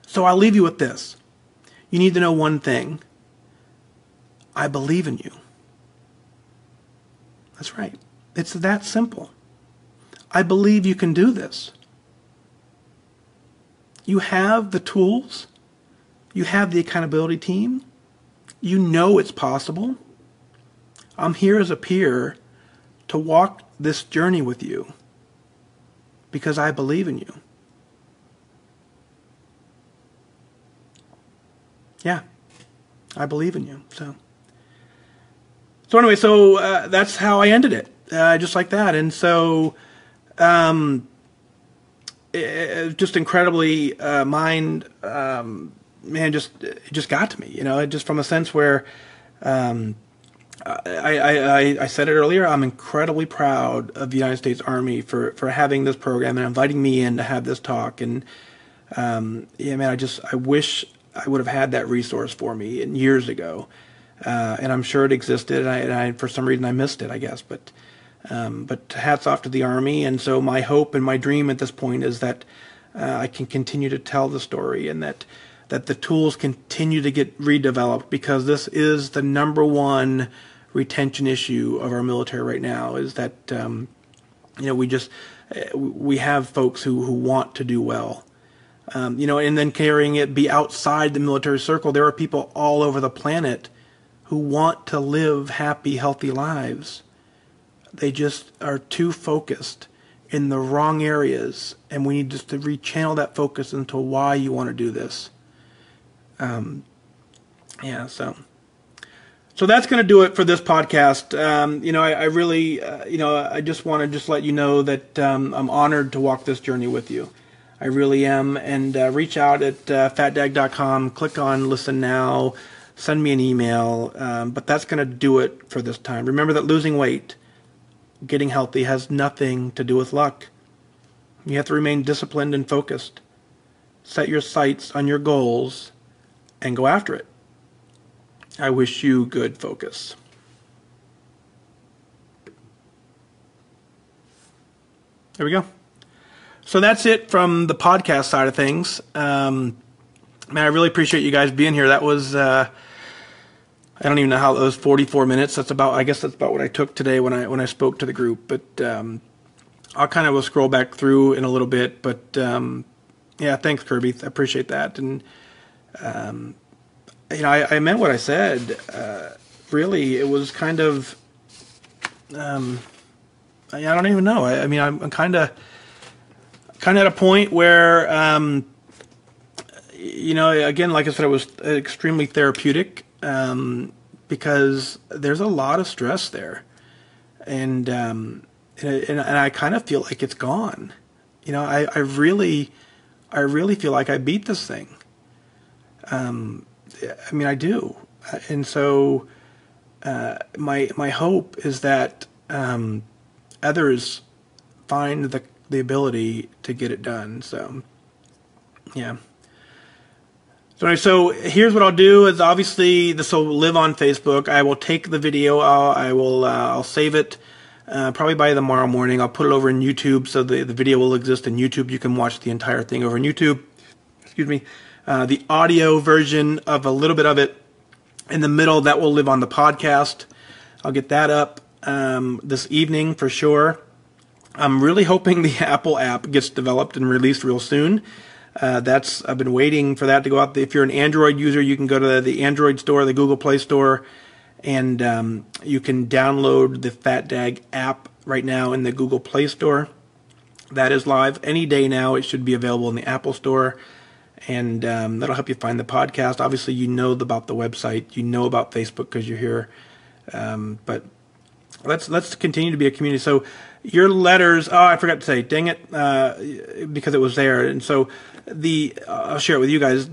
So I'll leave you with this. You need to know one thing. I believe in you. That's right. It's that simple. I believe you can do this. You have the tools. You have the accountability team. You know it's possible. I'm here as a peer to walk this journey with you because I believe in you. Yeah, I believe in you. So anyway, that's how I ended it, just like that. And so, just incredibly, it just got to me, just from a sense where, I said it earlier, I'm incredibly proud of the United States Army for having this program and inviting me in to have this talk. And, I wish I would have had that resource for me years ago. And I'm sure it existed, and I for some reason I missed it, I guess. But hats off to the Army. And so my hope and my dream at this point is that I can continue to tell the story, and that the tools continue to get redeveloped, because this is the number one retention issue of our military right now. Is that we have folks who want to do well. And then carrying it be outside the military circle, there are people all over the planet who want to live happy, healthy lives. They just are too focused in the wrong areas, and we need just to rechannel that focus into why you want to do this. So that's going to do it for this podcast. I really, I just want to just let you know that I'm honored to walk this journey with you. I really am. And reach out at fatdag.com, click on Listen Now, send me an email. But that's going to do it for this time. Remember that losing weight, getting healthy, has nothing to do with luck. You have to remain disciplined and focused. Set your sights on your goals and go after it. I wish you good focus. There we go. So that's it from the podcast side of things. Man, I really appreciate you guys being here. That was, I don't even know how, it was 44 minutes. I guess that's about what I took today when I spoke to the group. But I'll kind of will scroll back through in a little bit. But yeah, thanks, Kirby. I appreciate that. And I meant what I said. Really, it was kind of, I don't even know. I'm kind of at a point where, again, like I said, it was extremely therapeutic because there's a lot of stress there, and I kind of feel like it's gone. I really feel like I beat this thing. I do, and so my hope is that others find the ability to get it done. So, yeah. So here's what I'll do is obviously this will live on Facebook. I will take the video. I'll save it probably by tomorrow morning. I'll put it over in YouTube, so the video will exist in YouTube. You can watch the entire thing over in YouTube. Excuse me. The audio version of a little bit of it in the middle, that will live on the podcast. I'll get that up this evening for sure. I'm really hoping the Apple app gets developed and released real soon. I've been waiting for that to go out. If you're an Android user, you can go to the Android store, the Google Play Store, and you can download the FatDag app right now in the Google Play Store. That is live any day now. It should be available in the Apple Store, and that'll help you find the podcast. Obviously, you know about the website, you know about Facebook because you're here, but let's continue to be a community. So your letters, I forgot to say, dang it, because it was there. And so I'll share it with you guys.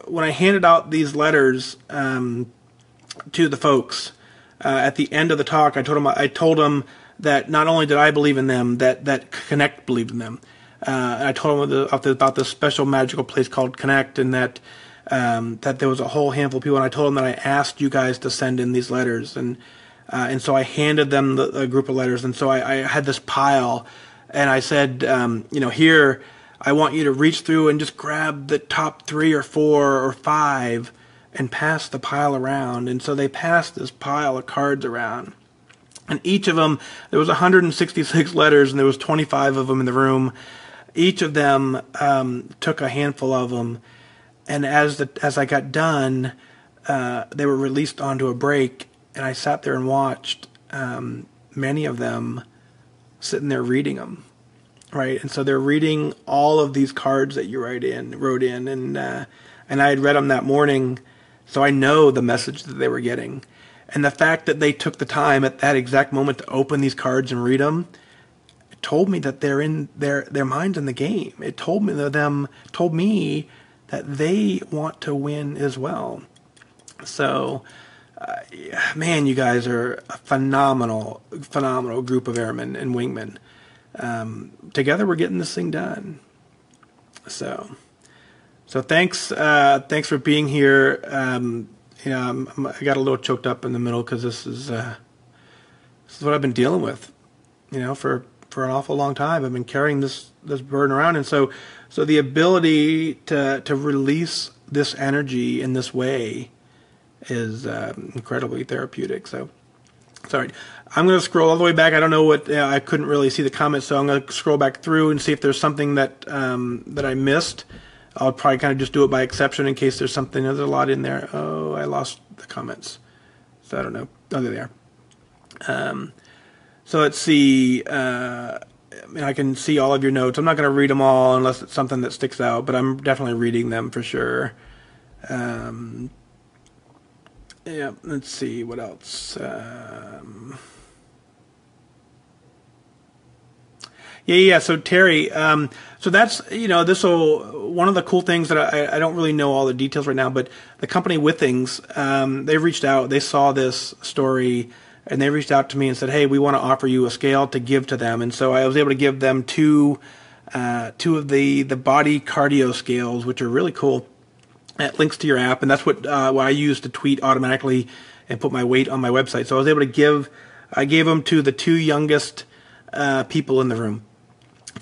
When I handed out these letters to the folks at the end of the talk, I told them that not only did I believe in them, that Connect believed in them. And I told them about this special magical place called Connect, and that there was a whole handful of people. And I told them that I asked you guys to send in these letters, and so I handed them a group of letters. And so I had this pile, and I said, here, I want you to reach through and just grab the top 3 or 4 or 5 and pass the pile around. And so they passed this pile of cards around. And each of them, there was 166 letters, and there was 25 of them in the room. Each of them took a handful of them. And as I got done, they were released onto a break. And I sat there and watched many of them sitting there reading them, right? And so they're reading all of these cards that you wrote in, and I had read them that morning, so I know the message that they were getting. And the fact that they took the time at that exact moment to open these cards and read them, it told me that they're in their mind's in the game. It told me that they want to win as well. So. Man, you guys are a phenomenal group of airmen and wingmen. Together, we're getting this thing done. So thanks for being here. I got a little choked up in the middle because this is what I've been dealing with. For an awful long time, I've been carrying this burden around, and so the ability to release this energy in this way is incredibly therapeutic. So, sorry, I'm going to scroll all the way back. I don't know what I couldn't really see the comments, so I'm going to scroll back through and see if there's something that I missed. I'll probably kind of just do it by exception in case there's something. There's a lot in there. Oh, I lost the comments, so I don't know. Oh, there they are. So let's see. I can see all of your notes. I'm not going to read them all unless it's something that sticks out, but I'm definitely reading them for sure. Yeah, let's see what else. Yeah. So Terry, so that's one of the cool things that I don't really know all the details right now, but the company Withings, they reached out, they saw this story, and they reached out to me and said, hey, we want to offer you a scale to give to them. And so I was able to give them two of the body cardio scales, which are really cool. It links to your app, and that's what I use to tweet automatically and put my weight on my website. So I was able to I gave them to the 2 youngest people in the room.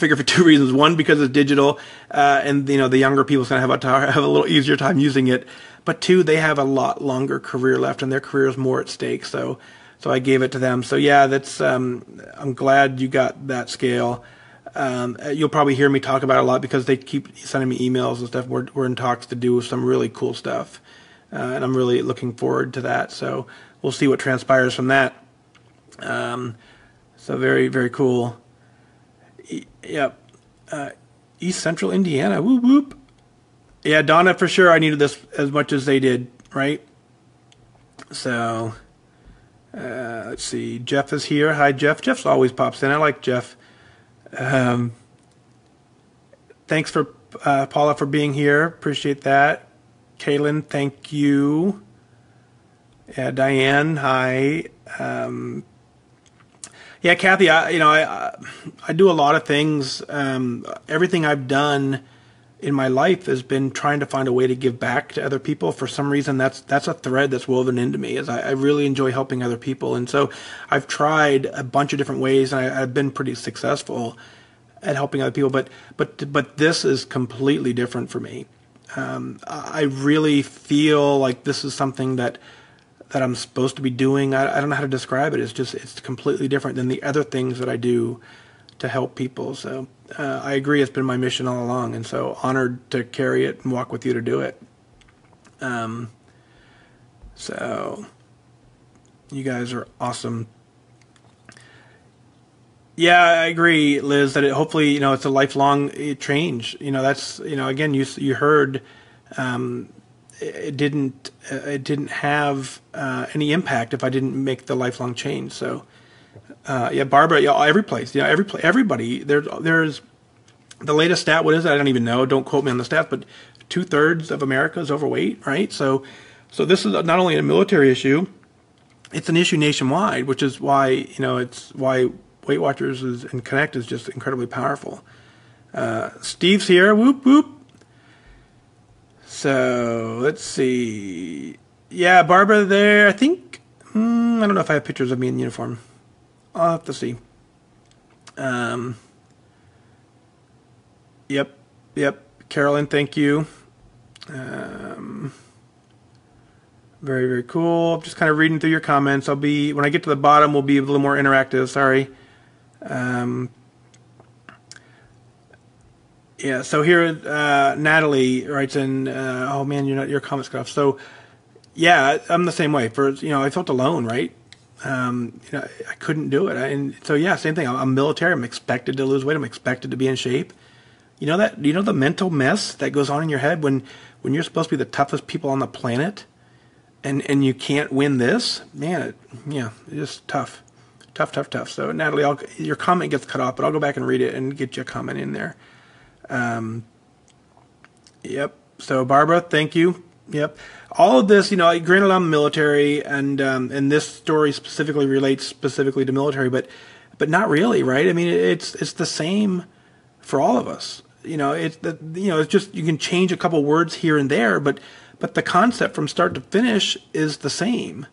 figure for two reasons. One, because it's digital, and the younger people's going to have a little easier time using it. But two, they have a lot longer career left, and their career is more at stake. So I gave it to them. So yeah, that's I'm glad you got that scale. You'll probably hear me talk about it a lot because they keep sending me emails and stuff. We're in talks to do some really cool stuff, and I'm really looking forward to that. So we'll see what transpires from that. So very, very cool. Yep. East Central Indiana. Whoop whoop. Yeah, Donna, for sure. I needed this as much as they did, right? So let's see. Jeff is here. Hi, Jeff. Jeff always pops in. I like Jeff. Thanks for Paula for being here. Appreciate that. Kaylin, thank you. Yeah, Diane, hi. Yeah, Kathy, I do a lot of things. Everything I've done in my life has been trying to find a way to give back to other people. For some reason, that's a thread that's woven into me. Is I really enjoy helping other people, and so I've tried a bunch of different ways, and I've been pretty successful at helping other people. But this is completely different for me. I really feel like this is something that I'm supposed to be doing. I don't know how to describe it. It's completely different than the other things that I do to help people. So I agree, it's been my mission all along, and so honored to carry it and walk with you to do it. So you guys are awesome. Yeah, I agree, Liz, that hopefully, it's a lifelong change. That's, again, you heard, it didn't have any impact if I didn't make the lifelong change. So, yeah, Barbara, every place, everybody. There's the latest stat. What is it? I don't even know. Don't quote me on the stats, but 2/3 of America is overweight, right? So this is not only a military issue, it's an issue nationwide, which is why it's why Weight Watchers and Connect is just incredibly powerful. Steve's here. Whoop whoop. So let's see. Yeah, Barbara there. I think I don't know if I have pictures of me in uniform. I'll have to see. Yep. Carolyn, thank you. Very, very cool. I'm just kind of reading through your comments. When I get to the bottom, we'll be a little more interactive. Sorry. Yeah, so here Natalie writes in, oh man, your comments cut off. So yeah, I'm the same way. I felt alone, right? I couldn't do it. And so yeah, same thing. I'm military. I'm expected to lose weight. I'm expected to be in shape. The mental mess that goes on in your head when you're supposed to be the toughest people on the planet, and you can't win this, man. It's just tough. So Natalie, your comment gets cut off, but I'll go back and read it and get your comment in there. Yep. So Barbara, thank you. Yep. All of this, granted I'm military, and this story specifically relates specifically to military, but not really, right? I mean, it's the same for all of us. It's just you can change a couple words here and there, but the concept from start to finish is the same.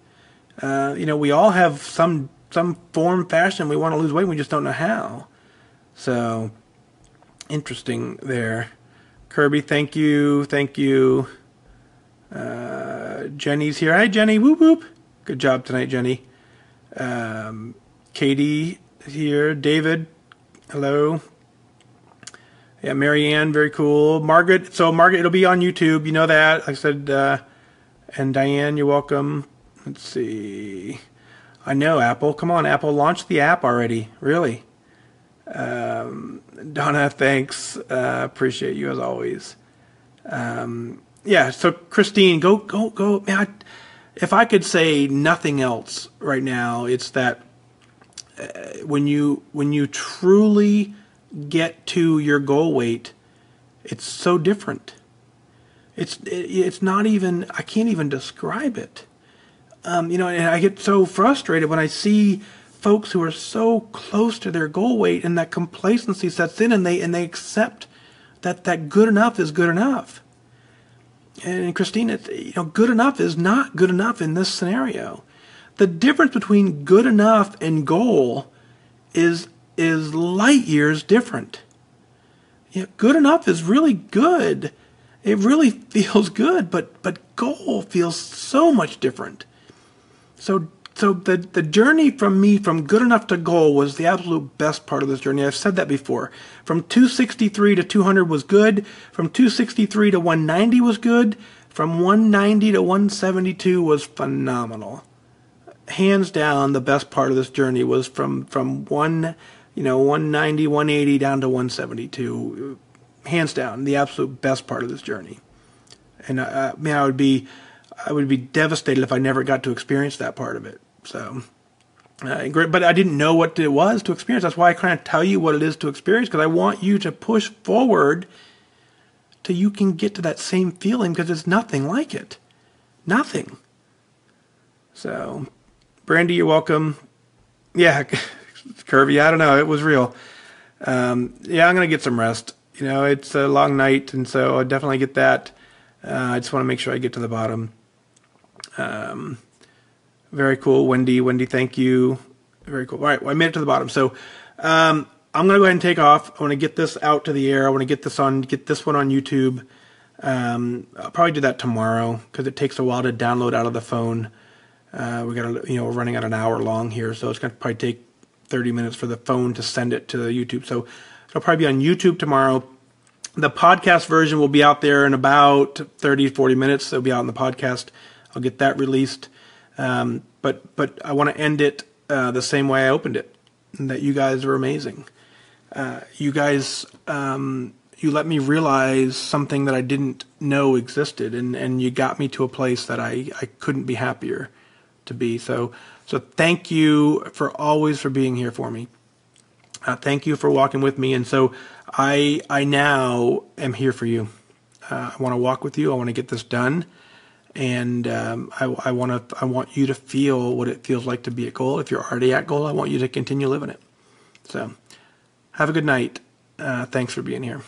We all have some form, fashion. We want to lose weight, we just don't know how. So interesting there. Kirby, thank you. Jenny's here. Hi, Jenny. Whoop whoop. Good job tonight, Jenny. Katie here. David, hello. Yeah, Marianne, very cool. Margaret, it'll be on YouTube. You know that. Like I said, and Diane, you're welcome. Let's see. I know, Apple. Come on, Apple. Launch the app already. Really. Donna, thanks. Appreciate you as always. Yeah, so Christine, go. Man, if I could say nothing else right now, it's that when you truly get to your goal weight, it's so different. It's not even, I can't even describe it. And I get so frustrated when I see folks who are so close to their goal weight, and that complacency sets in, and they accept that good enough is good enough. And Christine, good enough is not good enough in this scenario. The difference between good enough and goal is light years different. Yeah, good enough is really good. It really feels good, but goal feels so much different. So the journey from me from good enough to goal was the absolute best part of this journey. I've said that before. From 263 to 200 was good. From 263 to 190 was good. From 190 to 172 was phenomenal. Hands down, the best part of this journey was from 190, 180 down to 172. Hands down, the absolute best part of this journey. And man, I would be devastated if I never got to experience that part of it. So, great, but I didn't know what it was to experience. That's why I kind of tell you what it is to experience, because I want you to push forward till you can get to that same feeling, because it's nothing like it. Nothing. So, Brandy, you're welcome. Yeah, Curvy, I don't know. It was real. Yeah, I'm going to get some rest. It's a long night, and so I definitely get that. I just want to make sure I get to the bottom. Very cool. Wendy, thank you. Very cool. All right, well, I made it to the bottom. So I'm going to go ahead and take off. I want to get this out to the air. I want to get this one on YouTube. I'll probably do that tomorrow because it takes a while to download out of the phone. We're running out an hour long here, so it's going to probably take 30 minutes for the phone to send it to the YouTube. So it'll probably be on YouTube tomorrow. The podcast version will be out there in about 30, 40 minutes. It'll be out on the podcast. I'll get that released. But I want to end it the same way I opened it, and that you guys are amazing. You guys, you let me realize something that I didn't know existed, and you got me to a place that I couldn't be happier to be. So thank you for being here for me. Thank you for walking with me. And so I now am here for you. I want to walk with you. I want to get this done. And I want you to feel what it feels like to be at goal. If you're already at goal, I want you to continue living it. So have a good night. Thanks for being here.